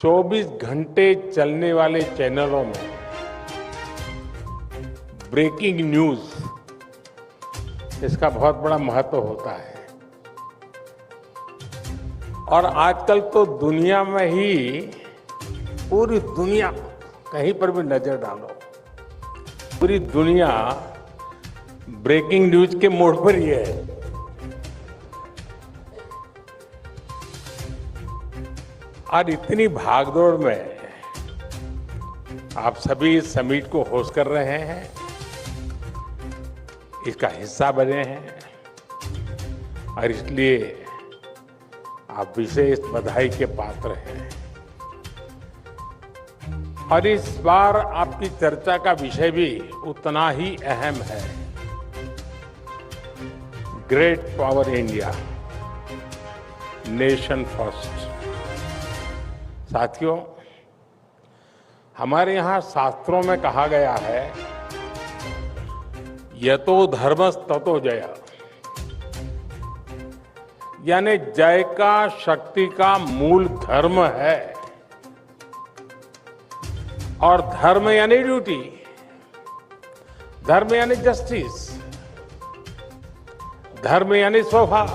24 घंटे चलने वाले चैनलों में ब्रेकिंग न्यूज इसका बहुत बड़ा महत्व होता है। और आजकल तो दुनिया में ही पूरी दुनिया कहीं पर भी नजर डालो, पूरी दुनिया ब्रेकिंग न्यूज के मोड पर ही है। और इतनी भागदौड़ में आप सभी इस समिट को होस्ट कर रहे हैं, इसका हिस्सा बने हैं और इसलिए आप विशेष बधाई के पात्र हैं। और इस बार आपकी चर्चा का विषय भी उतना ही अहम है, great power India, nation first. साथियों, हमारे यहां शास्त्रों में कहा गया है, यतो धर्मस् ततो जय, यानी जय का, शक्ति का मूल धर्म है। और धर्म यानी ड्यूटी, धर्म यानी जस्टिस, धर्म यानी स्वभाव,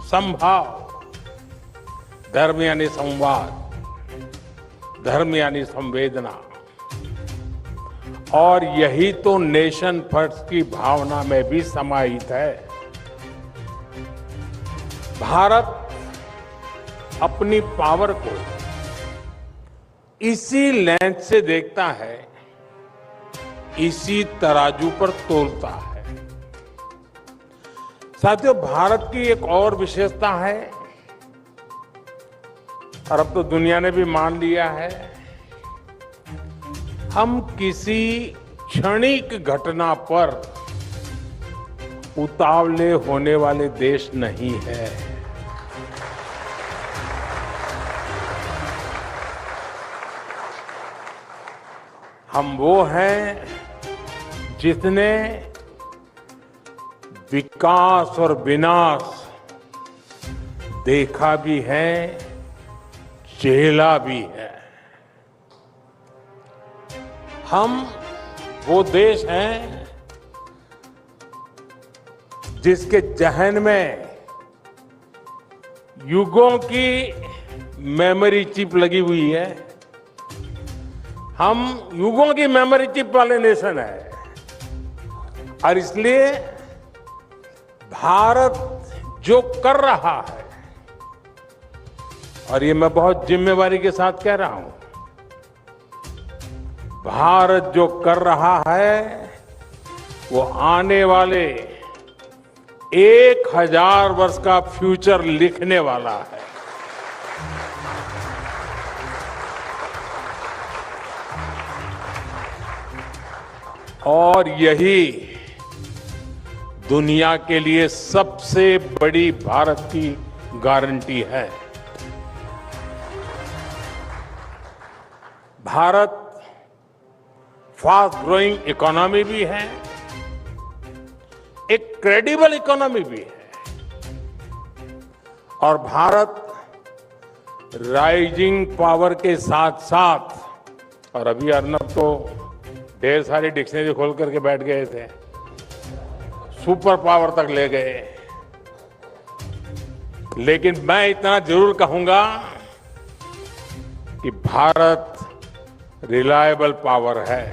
संभाव, धर्म यानी संवाद, धर्म यानी संवेदना। और यही तो नेशन फर्स्ट की भावना में भी समाहित है। भारत अपनी पावर को इसी लेंस से देखता है, इसी तराजू पर तोलता है। साथियों, भारत की एक और विशेषता है, और अब तो दुनिया ने भी मान लिया है, हम किसी क्षणिक घटना पर उतावले होने वाले देश नहीं है। हम वो हैं जिसने विकास और विनाश देखा भी है, झेला भी है। हम वो देश हैं जिसके जहन में युगों की मेमोरी चिप लगी हुई है। हम युगों की मेमोरी चिप वाले नेशन है। और इसलिए भारत जो कर रहा है, और ये मैं बहुत जिम्मेवारी के साथ कह रहा हूं, भारत जो कर रहा है वो आने वाले 1000 वर्ष का फ्यूचर लिखने वाला है। और यही दुनिया के लिए सबसे बड़ी भारत की गारंटी है। भारत फास्ट ग्रोइंग इकोनॉमी भी है, एक क्रेडिबल इकोनॉमी भी है, और भारत राइजिंग पावर के साथ साथ, और अभी अर्नब तो ढेर सारी डिक्शनरी खोल करके बैठ गए थे, सुपर पावर तक ले गए। लेकिन मैं इतना जरूर कहूंगा कि भारत रिलायबल पावर है।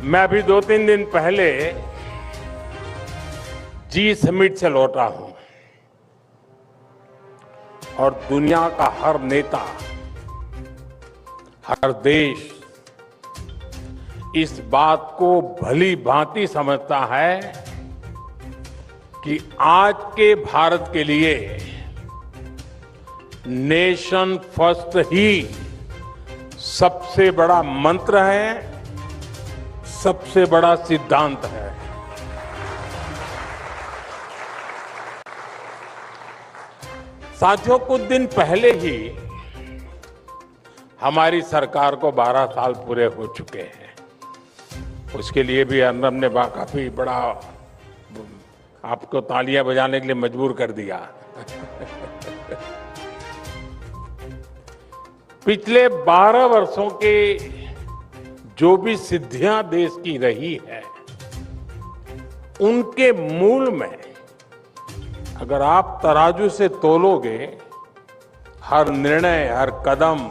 मैं अभी 2-3 दिन पहले जी समिट से लौटा हूं, और दुनिया का हर नेता, हर देश इस बात को भली भांति समझता है कि आज के भारत के लिए नेशन फर्स्ट ही सबसे बड़ा मंत्र है, सबसे बड़ा सिद्धांत है। साथियों, कुछ दिन पहले ही हमारी सरकार को 12 साल पूरे हो चुके हैं। उसके लिए भी अर्नब ने काफी बड़ा आपको तालियां बजाने के लिए मजबूर कर दिया। पिछले 12 वर्षों के जो भी सिद्धियां देश की रही है, उनके मूल में अगर आप तराजू से तोलोगे, हर निर्णय, हर कदम,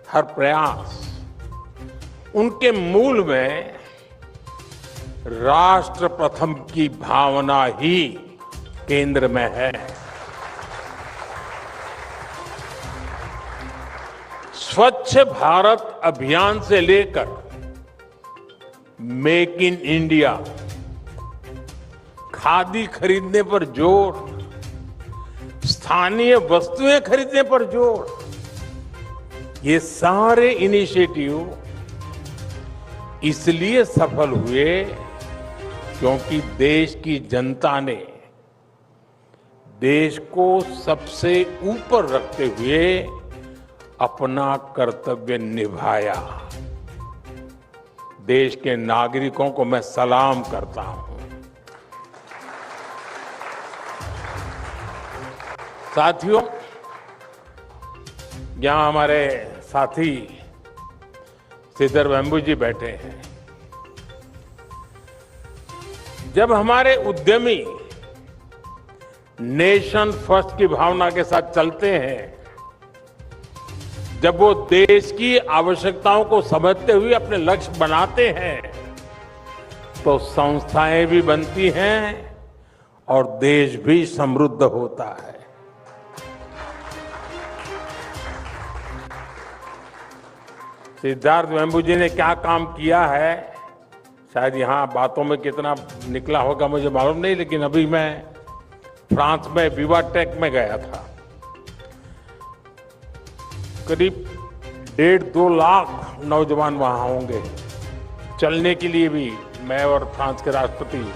हर प्रयास, उनके मूल में राष्ट्र प्रथम की भावना ही केंद्र में है। स्वच्छ भारत अभियान से लेकर मेक इन इंडिया, खादी खरीदने पर जोर, स्थानीय वस्तुएं खरीदने पर जोर, ये सारे इनिशिएटिव इसलिए सफल हुए क्योंकि देश की जनता ने देश को सबसे ऊपर रखते हुए अपना कर्तव्य निभाया। देश के नागरिकों को मैं सलाम करता हूं। साथियों, यहां हमारे साथी श्रीधर वेम्बू जी बैठे हैं। जब हमारे उद्यमी नेशन फर्स्ट की भावना के साथ चलते हैं, जब वो देश की आवश्यकताओं को समझते हुए अपने लक्ष्य बनाते हैं, तो संस्थाएं भी बनती हैं और देश भी समृद्ध होता है। सिद्धार्थ वेम्बू जी ने क्या काम किया है, शायद यहां बातों में कितना निकला होगा मुझे मालूम नहीं, लेकिन अभी मैं फ्रांस में विवाटेक में गया था। करीब 1.5-2 लाख नौजवान वहां होंगे। चलने के लिए भी मैं और फ्रांस के राष्ट्रपति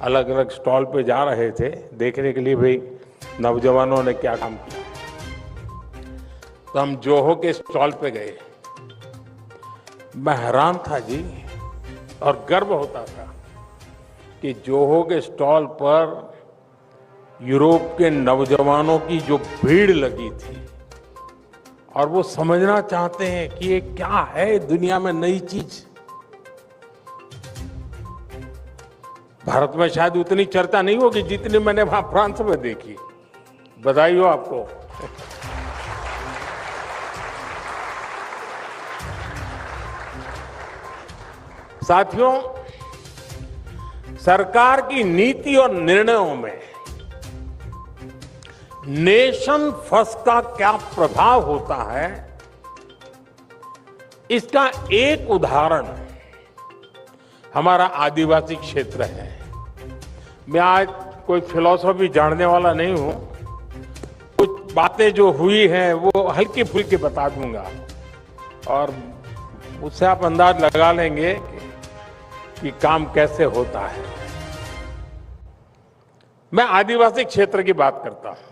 अलग अलग स्टॉल पे जा रहे थे, देखने के लिए भाई नौजवानों ने क्या काम किया। तो हम जोहो के स्टॉल पे गए। मैं हैरान था जी, और गर्व होता था कि जोहो के स्टॉल पर यूरोप के नौजवानों की जो भीड़ लगी थी, और वो समझना चाहते हैं कि ये क्या है दुनिया में नई चीज। भारत में शायद उतनी चर्चा नहीं होगी जितनी मैंने वहां फ्रांस में देखी। बधाई हो आपको। साथियों, सरकार की नीति और निर्णयों में नेशन फर्स्ट का क्या प्रभाव होता है, इसका एक उदाहरण हमारा आदिवासी क्षेत्र है। मैं आज कोई फिलॉसफी जानने वाला नहीं हूं, कुछ बातें जो हुई हैं वो हल्की फुल्की बता दूंगा, और उससे आप अंदाज लगा लेंगे कि काम कैसे होता है। मैं आदिवासी क्षेत्र की बात करता हूं।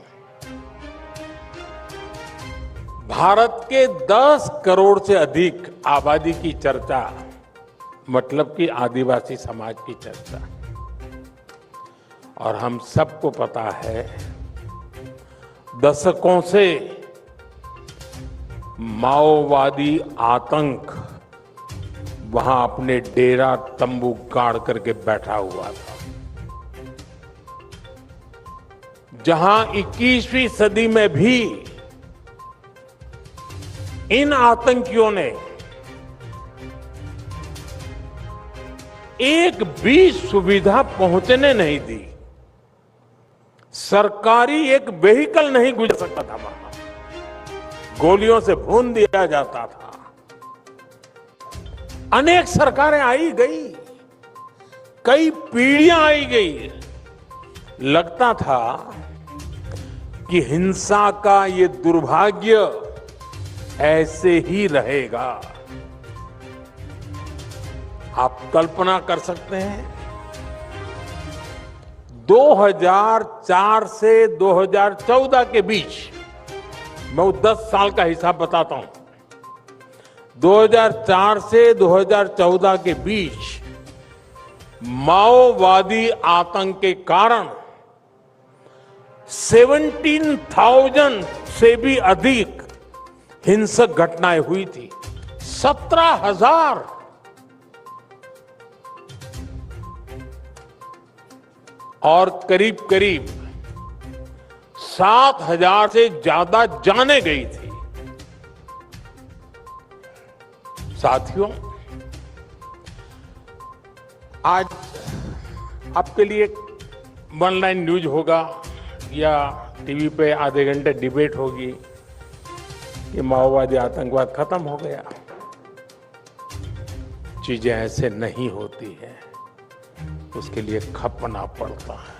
भारत के 10 करोड़ से अधिक आबादी की चर्चा, मतलब कि आदिवासी समाज की चर्चा। और हम सबको पता है, दशकों से माओवादी आतंक वहां अपने डेरा तंबू गाड़ करके बैठा हुआ था। जहां 21वीं सदी में भी इन आतंकियों ने एक भी सुविधा पहुंचने नहीं दी। सरकारी एक व्हीकल नहीं गुजर सकता था वहां, गोलियों से भून दिया जाता था। अनेक सरकारें आई गई, कई पीढ़ियां आई गई। लगता था कि हिंसा का ये दुर्भाग्य ऐसे ही रहेगा। आप कल्पना कर सकते हैं, 2004 से 2014 के बीच, मैं वो 10 साल का हिसाब बताता हूं। 2004 से 2014 के बीच माओवादी आतंक के कारण 17,000 से भी अधिक हिंसक घटनाएं हुई थी। 17,000। और करीब करीब 7,000 से ज्यादा जानें गई थी। साथियों, आज आपके लिए वन लाइन न्यूज होगा या टीवी पे आधे घंटे डिबेट होगी कि माओवादी आतंकवाद खत्म हो गया। चीजें ऐसे नहीं होती हैं, उसके लिए खपना पड़ता है।